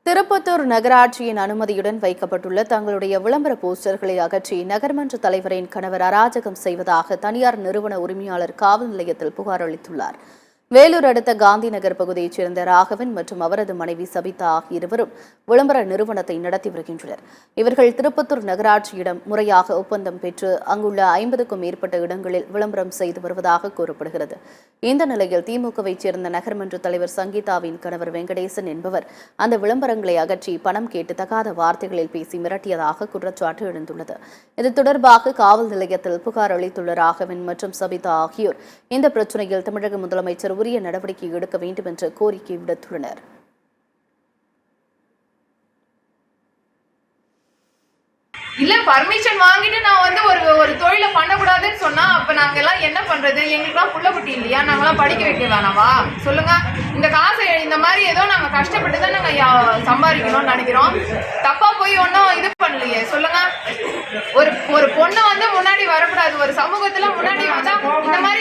திருப்பத்தூர் நகராட்சியின் அனுமதியுடன் வைக்கப்பட்டுள்ள தங்களுடைய விளம்பர போஸ்டர்களை அகற்றி நகர்மன்ற தலைவரின் கணவர் அராஜகம் செய்வதாக தனியார் நிறுவன உரிமையாளர் காவல் நிலையத்தில் புகார் அளித்துள்ளார். வேலூர் அடுத்த காந்தி நகர் பகுதியைச் சேர்ந்த ராகவன் மற்றும் அவரது மனைவி சபிதா ஆகிய இருவரும் விளம்பர நிறுவனத்தை நடத்தி வருகின்றனர். இவர்கள் திருப்பத்தூர் நகராட்சியிடம் முறையாக ஒப்பந்தம் பெற்று அங்குள்ள 50க்கும் மேற்பட்ட இடங்களில் விளம்பரம் செய்து வருவதாக கூறப்படுகிறது. இந்த நிலையில் திமுகவைச் சேர்ந்த நகர்மன்ற தலைவர் சங்கீதாவின் கணவர் வெங்கடேசன் என்பவர் அந்த விளம்பரங்களை அகற்றி பணம் கேட்டு தகாத வார்த்தைகளில் பேசி மிரட்டியதாக குற்றச்சாட்டு எழுந்துள்ளது. இது தொடர்பாக காவல் நிலையத்தில் புகார் அளித்துள்ள ராகவன் மற்றும் சபிதா ஆகியோர் இந்த பிரச்சினையில் தமிழக முதலமைச்சர் உரிய நடவடிக்கை எடுக்க வேண்டும் என்று கோரிக்கை விடுத்துள்ளனர். இல்ல பர்மிஷன் வாங்கிட்டு நான் ஒரு தொழிலை பண்ணக்கூடாதுன்னு சொன்னா அப்ப நாங்க எல்லாம் என்ன பண்றது? எங்களுக்குலாம் புள்ள குட்டி இல்லையா? நாங்கெல்லாம் படிக்க வைக்க வேணாவா? சொல்லுங்க. இந்த காசை இந்த மாதிரி ஏதோ நாங்க கஷ்டப்பட்டு தான் நாங்க சம்பாதிக்கணும்னு நினைக்கிறோம். தப்பா போய் ஒன்னும் இது பண்ணலையே. சொல்லுங்க. ஒரு பொண்ணை முன்னாடி வரக்கூடாது, ஒரு சமூகத்துல முன்னாடி வந்தா இந்த மாதிரி